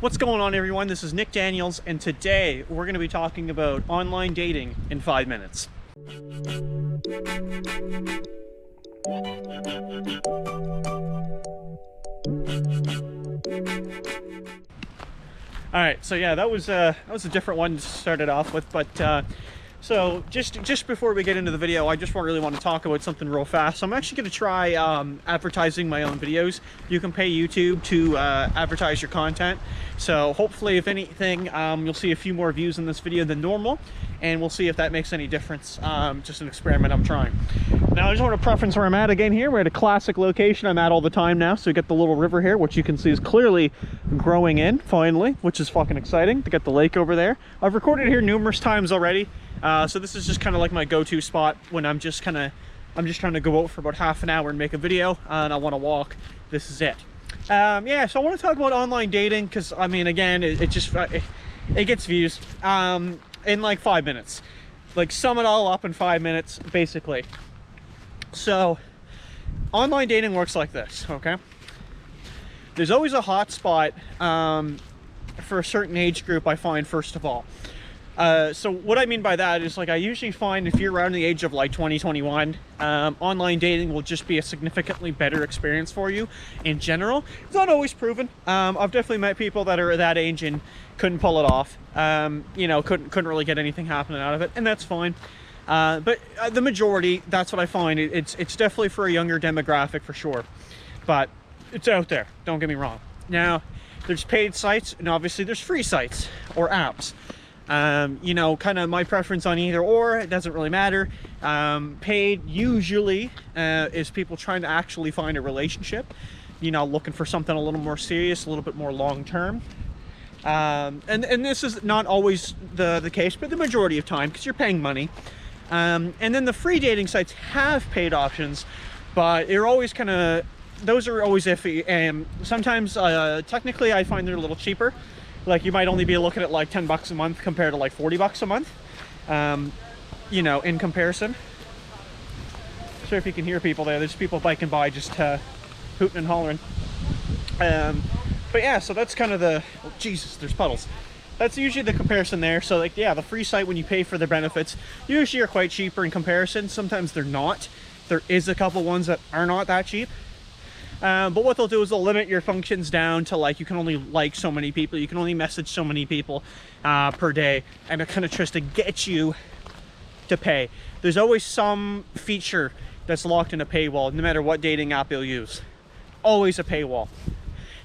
What's going on, everyone? This is Nick Daniels, and today we're going to be talking about online dating in 5 minutes. All right, so yeah, that was a different one to start it off with, but so just before we get into the video, I just really want to talk about something real fast. So I'm actually going to try advertising my own videos. You can pay YouTube to advertise your content. So hopefully, if anything, you'll see a few more views in this video than normal, and we'll see if that makes any difference. Just an experiment I'm trying. Now I just want to preference where I'm at again here. We're at a classic location I'm at all the time now. So we get the little river here, which you can see is clearly growing in finally, which is fucking exciting to get the lake over there. I've recorded here numerous times already. So this is just kind of like my go-to spot when I'm just trying to go out for about half an hour and make a video and I want to walk. This is it. Yeah, so I want to talk about online dating because, I mean, again, it gets views in like 5 minutes. Like, sum it all up in 5 minutes, basically. So online dating works like this, okay? There's always a hot spot for a certain age group, I find, first of all. So what I mean by that is, like, I usually find if you're around the age of like 20, 21, online dating will just be a significantly better experience for you in general. It's not always proven. I've definitely met people that are that age and couldn't pull it off. You know, couldn't really get anything happening out of it, and that's fine. But the majority, that's what I find. It's definitely for a younger demographic for sure, but it's out there. Don't get me wrong. Now, there's paid sites, and obviously there's free sites or apps. You know, kind of my preference on either or, it doesn't really matter. Paid usually is people trying to actually find a relationship, you know, looking for something a little more serious, a little bit more long-term. And this is not always the case, but the majority of time, because you're paying money. And then the free dating sites have paid options, but they're always those are always iffy. And sometimes, technically, I find they're a little cheaper. Like, you might only be looking at like 10 bucks a month compared to like 40 bucks a month, you know, in comparison. Sure, if you can hear people there, there's people biking by just hooting and hollering. But yeah, so that's kind of the, oh, Jesus, there's puddles. That's usually the comparison there. So, like, yeah, the free site, when you pay for their benefits, usually are quite cheaper in comparison. Sometimes they're not. There is a couple ones that are not that cheap. But what they'll do is they'll limit your functions down to, like, you can only like so many people, you can only message so many people per day, and it kind of tries to get you to pay. There's always some feature that's locked in a paywall, no matter what dating app you'll use. Always a paywall.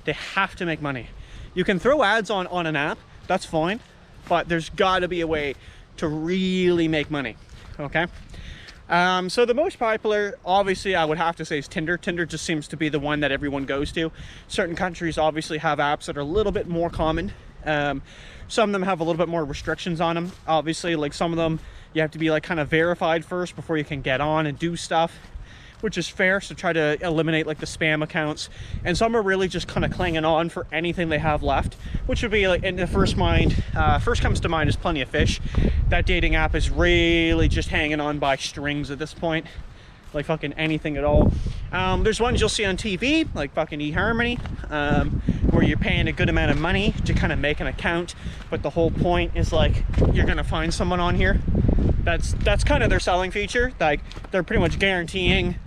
They have to make money. You can throw ads on an app, that's fine, but there's got to be a way to really make money, okay? So the most popular, obviously, I would have to say is Tinder. Tinder just seems to be the one that everyone goes to. Certain countries obviously have apps that are a little bit more common. Some of them have a little bit more restrictions on them. Obviously, like, some of them, you have to be like kind of verified first before you can get on and do stuff, which is fair. So try to eliminate like the spam accounts. And some are really just kind of clinging on for anything they have left, which would be like, in the first comes to mind is Plenty of Fish. That dating app is really just hanging on by strings at this point, like fucking anything at all. There's ones you'll see on TV, like fucking eHarmony, where you're paying a good amount of money to kind of make an account, but the whole point is, like, you're gonna find someone on here. That's kind of their selling feature. Like, they're pretty much guaranteeing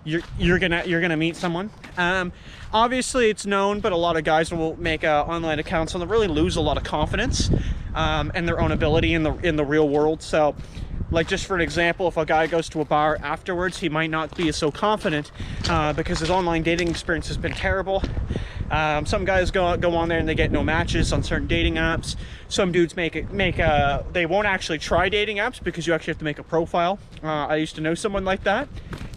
you're gonna meet someone. Obviously it's known, but a lot of guys will make online accounts and they'll really lose a lot of confidence and their own ability in the real world. So, like, just for an example, if a guy goes to a bar afterwards, he might not be so confident because his online dating experience has been terrible. Some guys go on there and they get no matches on certain dating apps. Some dudes they won't actually try dating apps because you actually have to make a profile. I used to know someone like that.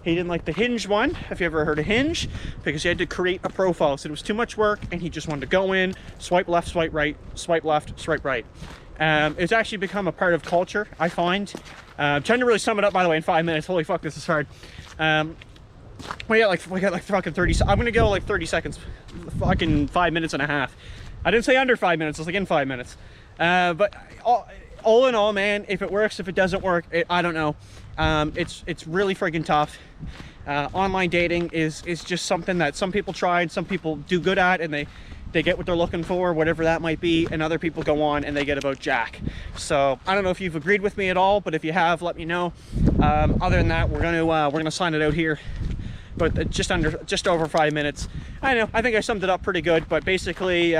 He didn't like the Hinge one, if you ever heard of Hinge, because he had to create a profile. So it was too much work, and he just wanted to go in, swipe left, swipe right, swipe left, swipe right. It's actually become a part of culture, I find. I'm trying to really sum it up, by the way, in 5 minutes. Holy fuck, this is hard. We got like fucking 30. I'm gonna go like 30 seconds, fucking 5 minutes and a half. I didn't say under 5 minutes. It's like in 5 minutes. But all in all, man, if it works, if it doesn't work, I don't know. It's really friggin' tough. Online dating is just something that some people try and some people do good at, and they get what they're looking for, whatever that might be, and other people go on and they get about jack. So I don't know if you've agreed with me at all, but if you have, let me know. Other than that, we're gonna sign it out here, but just over 5 minutes. I know, I think I summed it up pretty good, but basically,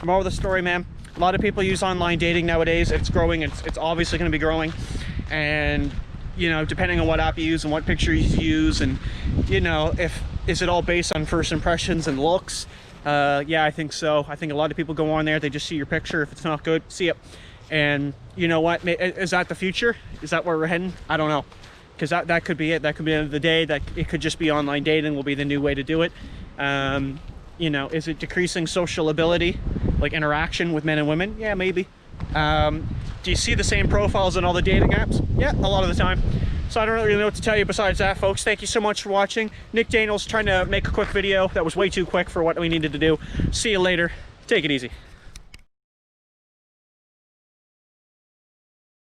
moral of the story, man, a lot of people use online dating nowadays. It's growing, it's obviously going to be growing, and you know, depending on what app you use and what picture you use, and you know, is it all based on first impressions and looks? Yeah, I think so. I think a lot of people go on there, they just see your picture. If it's not good, see it. And you know what, is that the future? Is that where we're heading? I don't know, because that could be it. That could be the end of the day. That it could just be online dating will be the new way to do it. You know, is it decreasing social ability, like interaction with men and women? Yeah, maybe. Do you see the same profiles on all the dating apps? Yeah, a lot of the time. So I don't really know what to tell you besides that, folks. Thank you so much for watching. Nick Daniels trying to make a quick video that was way too quick for what we needed to do. See you later. Take it easy.